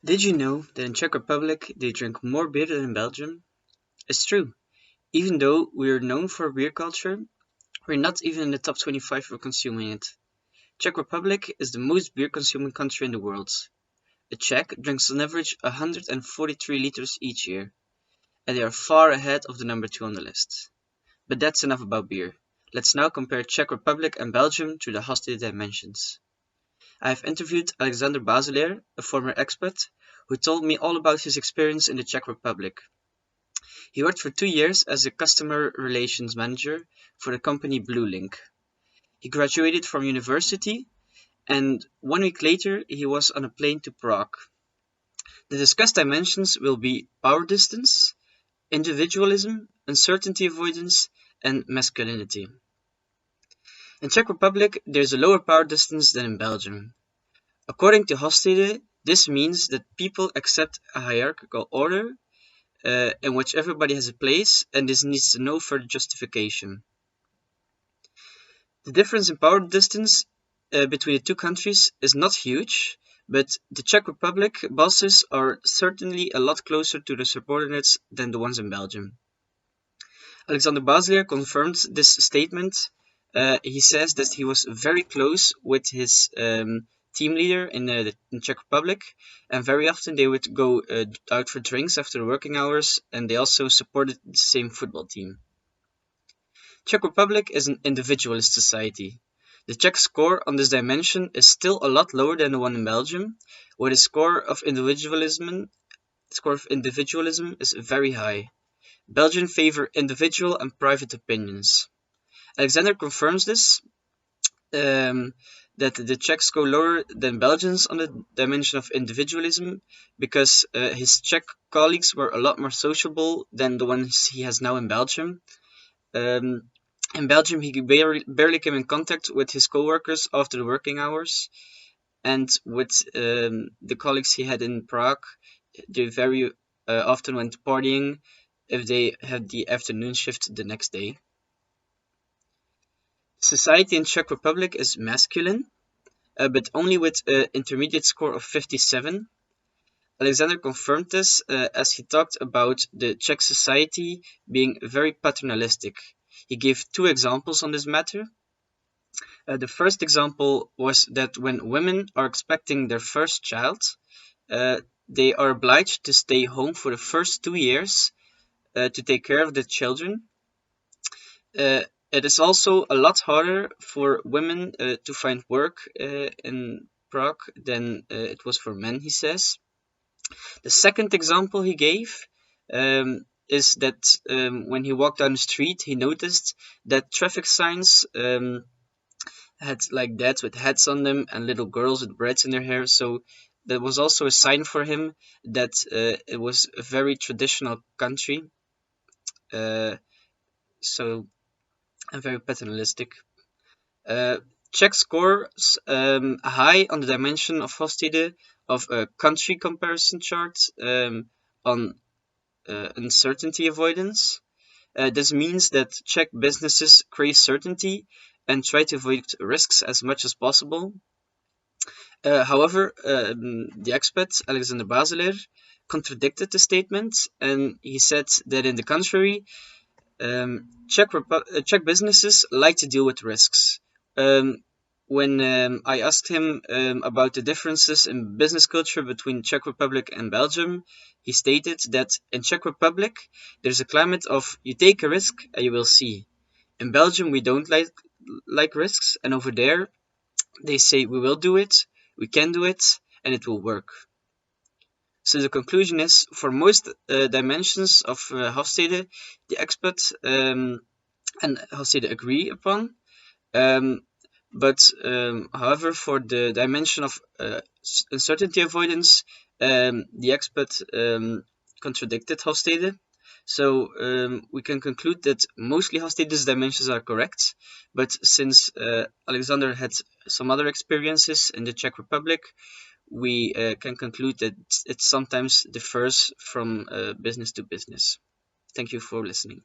Did you know that in Czech Republic they drink more beer than in Belgium? It's true. Even though we are known for beer culture, we're not even in the top 25 for consuming it. Czech Republic is the most beer consuming country in the world. A Czech drinks on average 143 liters each year, and they are far ahead of the number 2 on the list. But that's enough about beer. Let's now compare Czech Republic and Belgium through the hostility dimensions. I have interviewed Alexander Basileer, a former expat, who told me all about his experience in the Czech Republic. He worked for 2 years as a customer relations manager for the company Bluelink. He graduated from university, and 1 week later he was on a plane to Prague. The discussed dimensions will be power distance, individualism, uncertainty avoidance, and masculinity. In Czech Republic, there is a lower power distance than in Belgium. According to Hofstede, this means that people accept a hierarchical order in which everybody has a place, and this needs no further justification. The difference in power distance between the two countries is not huge, but the Czech Republic bosses are certainly a lot closer to the subordinates than the ones in Belgium. Alexander Basileer confirmed this statement. He says that he was very close with his team leader in the Czech Republic, and very often they would go out for drinks after working hours, and they also supported the same football team. Czech Republic is an individualist society. The Czech score on this dimension is still a lot lower than the one in Belgium, where the score of individualism is very high. Belgians favor individual and private opinions. Alexander confirms this, that the Czechs go lower than Belgians on the dimension of individualism because his Czech colleagues were a lot more sociable than the ones he has now in Belgium. In Belgium, he barely came in contact with his co-workers after the working hours, and with the colleagues he had in Prague, they very often went partying if they had the afternoon shift the next day. Society in Czech Republic is masculine, but only with an intermediate score of 57. Alexander confirmed this as he talked about the Czech society being very paternalistic. He gave 2 examples on this matter. The first example was that when women are expecting their first child, they are obliged to stay home for the first 2 years to take care of the children. It is also a lot harder for women to find work in Prague than it was for men, he says. The second example he gave is that when he walked down the street, he noticed that traffic signs had like dads with hats on them and little girls with braids in their hair. So that was also a sign for him that it was a very traditional country. So and very paternalistic. Czech scores high on the dimension of Hofstede of a country comparison chart on uncertainty avoidance. This means that Czech businesses crave certainty and try to avoid risks as much as possible. However, the expat Alexander Basileer contradicted the statement, and he said that in the contrary, Czech businesses like to deal with risks. When I asked him about the differences in business culture between Czech Republic and Belgium, he stated that in Czech Republic there's a climate of you take a risk and you will see. In Belgium we don't like risks, and over there they say we will do it, we can do it, and it will work. So the conclusion is, for most dimensions of Hofstede, the experts and Hofstede agree upon. However, for the dimension of uncertainty avoidance, the expert contradicted Hofstede. So we can conclude that mostly Hofstede's dimensions are correct, but since Alexander had some other experiences in the Czech Republic, we can conclude that it sometimes differs from business to business. Thank you for listening.